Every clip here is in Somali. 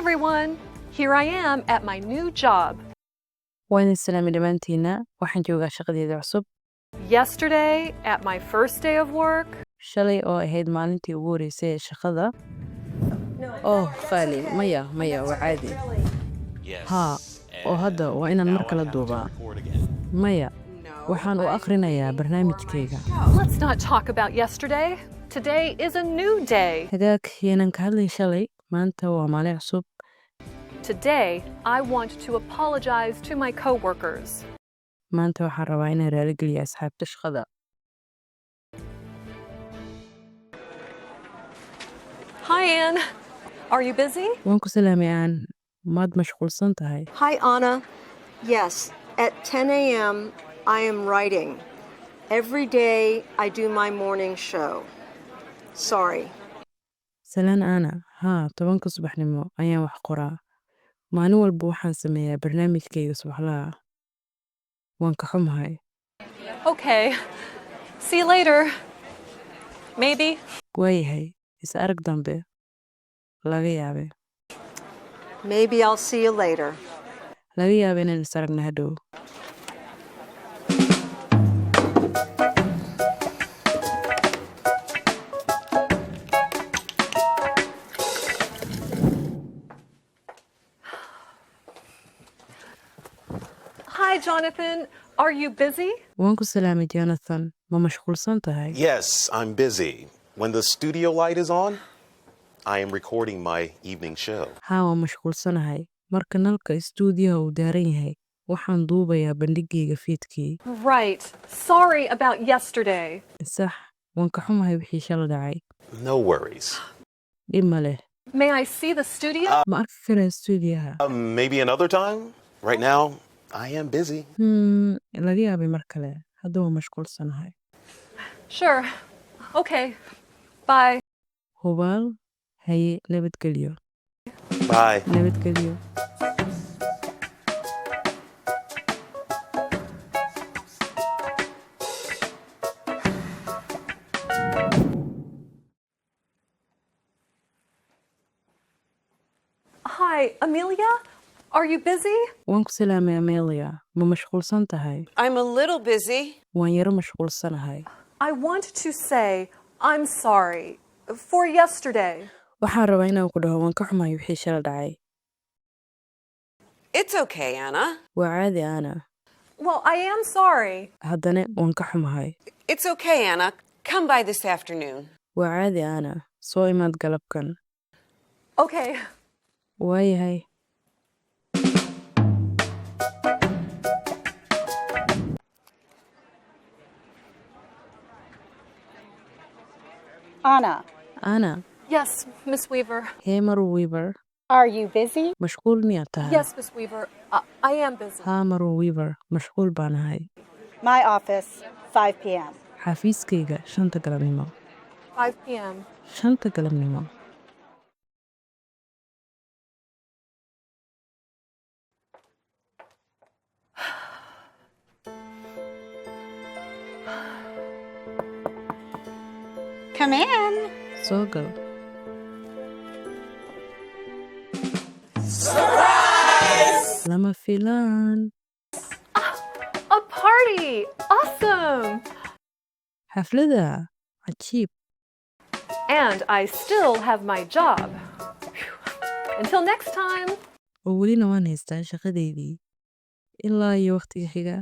everyone! Here I am at my new job. وين السلام دمانتينا waxaan joogaa shaqadeeda cusub Yesterday, at my first day of work. shalay oo ahayd maalintii ugu horeysay ee shaqada qaali maya waa caadi haa oo hadda waa inaan mar kala duubaa maya waxaan u akhrinayaa barnaamijkayga Let's not talk about yesterday. Today is a new day. hagaag yeenan ka hadlay shalay maanta waa maalin cusub Today, I want to apologize to my coworkers. maanta waxaan rabaa inaan raaligeliyo asxaabta shaqada Hi, Anne. Are you busy? waan ku salaamay aan maad mashquulsan tahay Hi, Anna. Yes, at 10 a.m., I am writing. Every day, I do my morning show. Sorry. salaan aana haa 10 subaxnimo ayaan wax qoraa maalin walba waxaan sameeyaa barnaamijkayga subaxlaha waan ka xumahay Okay. See you later. Maybe. waayahay is arag dambe laga yaabe Maybe I'll see you later. laga yaabe inaan is aragna hadhow Hi, Jonathan. Are you busy? waan ku salaamay jonathan ma mashquulsan tahay Yes, I'm busy. When the studio light is on, I am recording my evening show. haa waan mashquulsanahay marka nalka istuudiyaha uu daaran yahay waxaan duubayaa bandhigayga fiidkii Right. Sorry about yesterday. sax waan ka xumahay wixii shala dhacay No worries. dhib ma leh May I see the studio? ma arki karaa istuudiyaha Maybe another time? Right now, I am busy. laga yaabay mar kale hadda waan mashquulsanahay Sure. Okay. Bye. hubaal haye nabadgelyo Bye. nabadgelyo Hi, Amelia. Are you busy? waan ku salaamay amelia ma mashquulsan tahay I'm a little busy. waan yaro mashquulsanahay I want to say I'm sorry for yesterday. waxaan rabaa inaan ku dhaho waan ka xumahay wixii shala dhacay It's okay, Anna. waa caadi aana Well, I am sorry. haddana waan ka xumahay It's okay, Anna. Come by this afternoon. waa caadi aana soo imaad galabkan Okay. waayahay Anna, ana Yes, Miss Weaver. hee maru weaver are you busy? mashquul miyaad tahay Yes, Miss Weaver. I am busy. haa maru weaver mashquul baan ahay My office, 5 p.m. xafiiskayga 5 galabnimo 5 p.m. 5 galabnimo Come in. soo gal lama filaan A party! Awesome! xaflada cajiib And I still have my job. Phew. Until next time. oo welina waan haystaa shaqadeydii ilaa iyo waqtiga xiga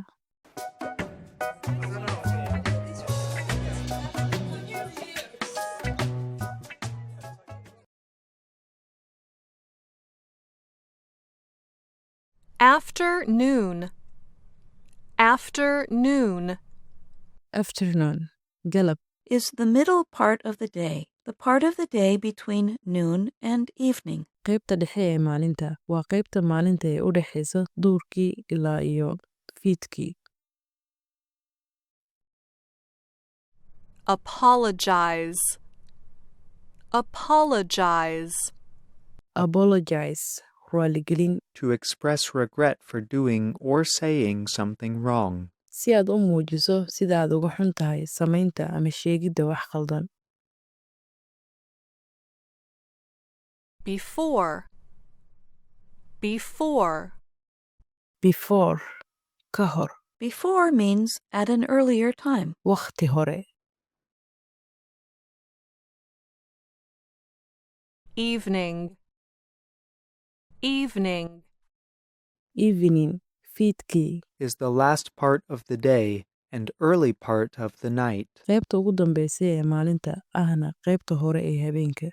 Afternoon. Afternoon. afternoon galab is the middle part of the day, the part of the day between noon and evening. qaybta dhexe ee maalinta waa qaybta maalinta ee u dhexaysa duurkii ilaa iyo fiidkii Apologize. Apologize. apologize raaligelin To express regret for doing or saying something wrong. si aad u muujiso sida aad uga xun tahay samaynta ama sheegidda wax khaldan Before. Before. before ka hor Before means at an earlier time. waqti hore Evening. Evening. evening fiidkii is the last part of the day and early part of the night. qaybta ugu dambaysa ee maalinta ahna qaybta hore ee habeenka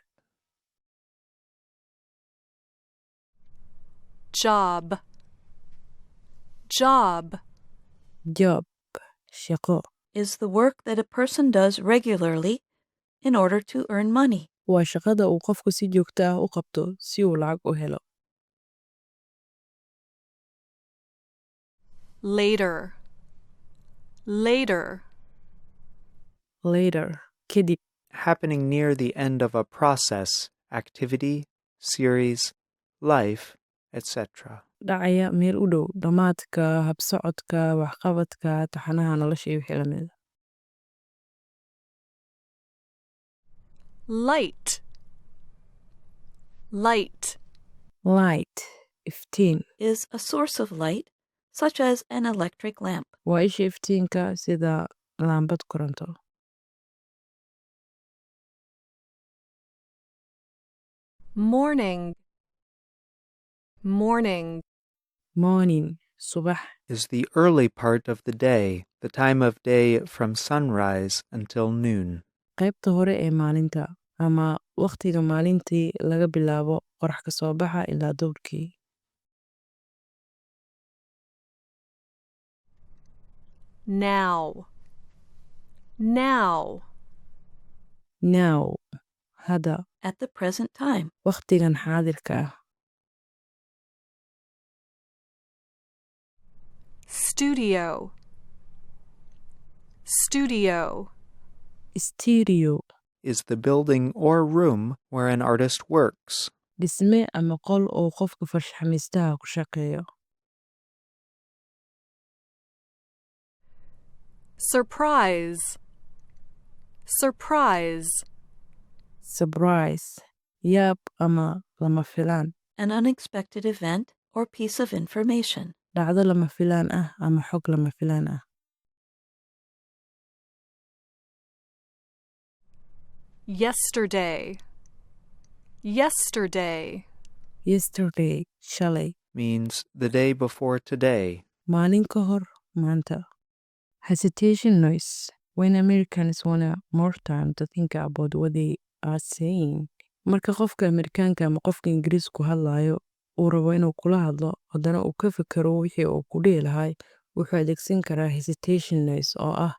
Job. Job. job shaqo Is the work that a person does regularly in order to earn money. waa shaqada uu qofku si joogto ah u qabto si uu lacag u helo Later. Later. later kadib Happening near the end of a process, activity, series, life, etc. dhacaya meel u dhow dhammaadka habsocodka waxqabadka taxanaha nolosha iyo wixii lamida Light. Light. light iftiin Is a source of light, such as an electric lamp. waa isha iftiinka sida laambad koronto Morning. Morning. morning subax Is the early part of the day, the time of day from sunrise until noon. qaybta hore ee maalinta ama waqtiga maalintii laga bilaabo qorax ka soo baxa ilaa duhurkii Now. Now. now hadda At the present time. waqtigan xaadirka ah Studio. Studio. stereo Is the building or room where an artist works. dhisme ama qol oo qofka farshaxamiistaha ku shaqeeyo Surprise. Surprise. surprise yaab ama lama filaan An unexpected event or piece of information. dhacdo lama filaan ah ama xog lama filaan ah Yesterday. Yesterday. yesterday shalay Means the day before today. maalin ka hor maanta hesitation noise when Americans wanna more time to think about what they are saying marka qofka Amerikaanka ama qofka Ingiriisku hadlayo uu rabo inuu kula hadlo haddana uu ka fikiro wixii uu ku dhihi lahay wuxuu adeegsan karaa hesitation noise oo ah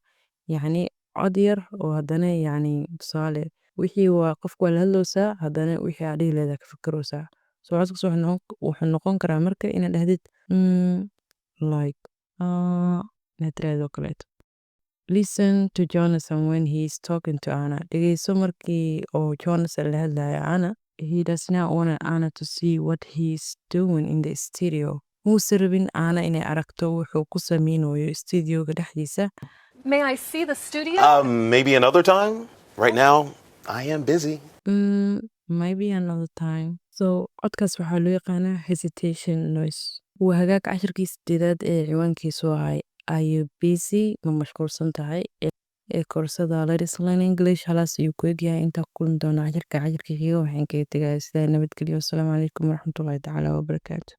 yacni cod yar oo haddana yacni tusaale wixii waa qofka waa la hadloosaa haddana wixii aad dhihi leedahay ka fikiroosaa so codkaas wuxuu noqon karaa marka inaad dhahdid like inaad tiraahdo kaleeto listen to Jonathan when he is talking to Anna dhegeyso markii oo Jonathan la hadlayo Anna he does not want Anna to see what he is doing in the studio muusan rabin Anna inay aragto wuxuu ku sameynayo studioga dhexdiisa May I see the studio? Maybe another time. Right now, I am busy. Maybe another time so codkaas waxaa loo yaqaanaa hesitation noise waa hagaag cashirkii sideedaad ee ciwaankiisu ahay are you busy ma mashquulsan tahay ee koorsada Ladies Learn English halaas ayuu ku egyahay intaa ku kulmi doona cashirka xiga waxaan kaga tegayaa sidaa nabadgelyo asalaamu calaykum waraxmatullaahi tacaala wabarakaatu